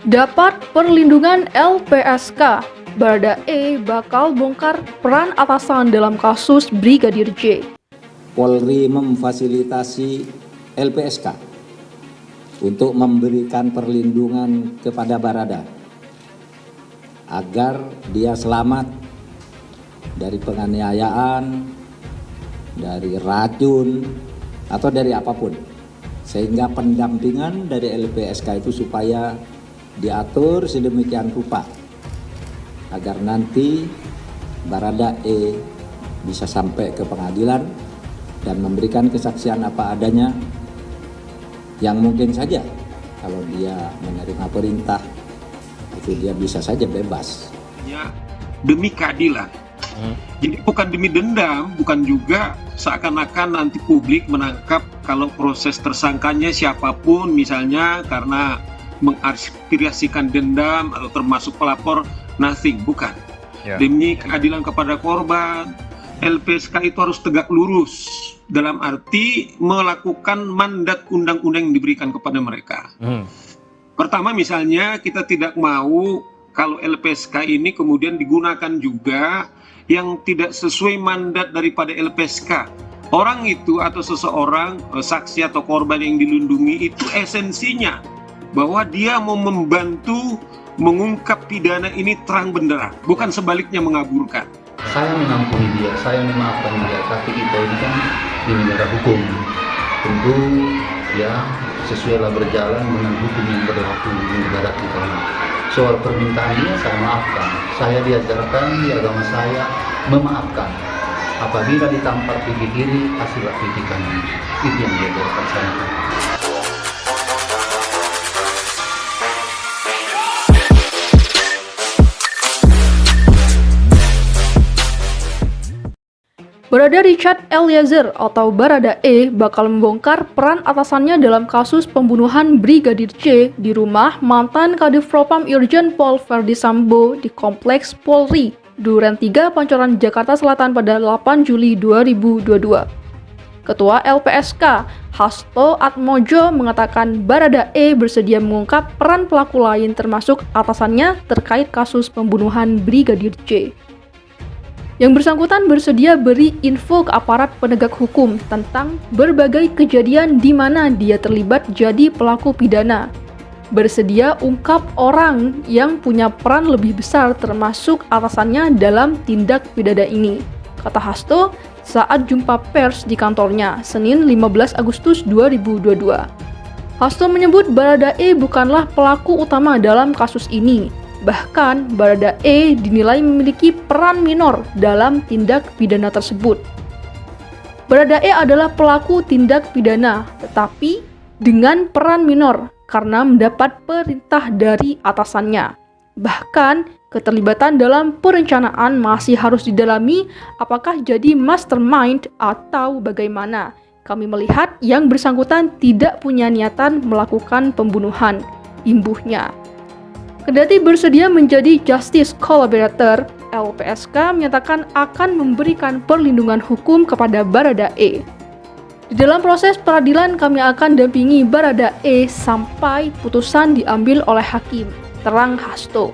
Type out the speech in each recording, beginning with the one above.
Dapat perlindungan LPSK, Baradae bakal bongkar peran atasan dalam kasus Brigadir J. Polri memfasilitasi LPSK untuk memberikan perlindungan kepada Barada agar dia selamat dari penganiayaan, dari racun, atau dari apapun. Sehingga pendampingan dari LPSK itu supaya diatur sedemikian rupa agar nanti Baradae bisa sampai ke pengadilan dan memberikan kesaksian apa adanya, yang mungkin saja kalau dia menerima perintah itu dia bisa saja bebas. Ya, demi keadilan. Jadi bukan demi dendam, bukan juga seakan-akan nanti publik menangkap kalau proses tersangkanya siapapun misalnya karena mengaspirasikan dendam atau termasuk pelapor, nothing, bukan. Demi keadilan kepada korban, LPSK itu harus tegak lurus dalam arti melakukan mandat undang-undang yang diberikan kepada mereka. Pertama misalnya kita tidak mau kalau LPSK ini kemudian digunakan juga yang tidak sesuai mandat daripada LPSK. Orang itu atau seseorang, saksi atau korban yang dilindungi itu esensinya bahwa dia mau membantu mengungkap pidana ini terang benderang, bukan sebaliknya mengaburkan. Saya mengampuni dia, saya memaafkan dia, tapi kita ini kan di negara hukum. Tentu ya sesuailah berjalan dengan hukum yang berlaku di negara kita ini. Soal permintaan dia saya maafkan. Saya diajarkan di agama saya memaafkan. Apabila ditampar pipi kiri, kasihlah pipi kanan. Itu yang diajarkan saya. Barada Richard Eliezer atau Baradae bakal membongkar peran atasannya dalam kasus pembunuhan Brigadir J di rumah mantan Kadif Propam Irjen Pol Verdi Sambo di Kompleks Polri, Duren 3, Pancoran, Jakarta Selatan pada 8 Juli 2022. Ketua LPSK, Hasto Atmojo, mengatakan Baradae bersedia mengungkap peran pelaku lain termasuk atasannya terkait kasus pembunuhan Brigadir J. Yang bersangkutan bersedia beri info ke aparat penegak hukum tentang berbagai kejadian di mana dia terlibat jadi pelaku pidana. Bersedia ungkap orang yang punya peran lebih besar termasuk atasannya dalam tindak pidana ini, kata Hasto saat jumpa pers di kantornya Senin 15 Agustus 2022. Hasto menyebut Baradae bukanlah pelaku utama dalam kasus ini. Bahkan, Baradae dinilai memiliki peran minor dalam tindak pidana tersebut. Baradae adalah pelaku tindak pidana, tetapi dengan peran minor karena mendapat perintah dari atasannya. Bahkan, keterlibatan dalam perencanaan masih harus didalami apakah jadi mastermind atau bagaimana. Kami melihat yang bersangkutan tidak punya niatan melakukan pembunuhan, imbuhnya. Kendati bersedia menjadi Justice Collaborator, LPSK menyatakan akan memberikan perlindungan hukum kepada Baradae. Di dalam proses peradilan kami akan dampingi Baradae sampai putusan diambil oleh hakim, terang Hasto.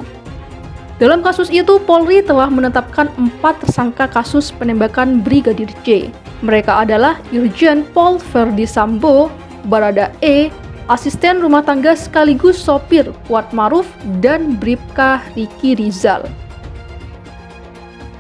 Dalam kasus itu, Polri telah menetapkan 4 tersangka kasus penembakan Brigadir J. Mereka adalah Irjen Pol Verdi Sambo, Baradae, asisten rumah tangga sekaligus sopir Kuat Maruf, dan Bribka Riki Rizal.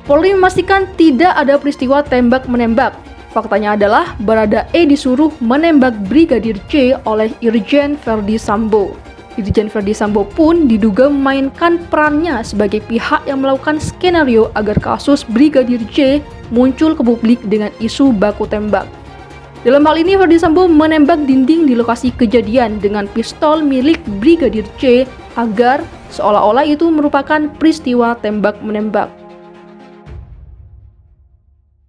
Polri memastikan tidak ada peristiwa tembak-menembak. Faktanya adalah Baradae disuruh menembak Brigadir J oleh Irjen Verdi Sambo. Irjen Verdi Sambo pun diduga memainkan perannya sebagai pihak yang melakukan skenario agar kasus Brigadir J muncul ke publik dengan isu baku tembak. Dalam hal ini, Verdi Sambo menembak dinding di lokasi kejadian dengan pistol milik Brigadir J agar seolah-olah itu merupakan peristiwa tembak-menembak.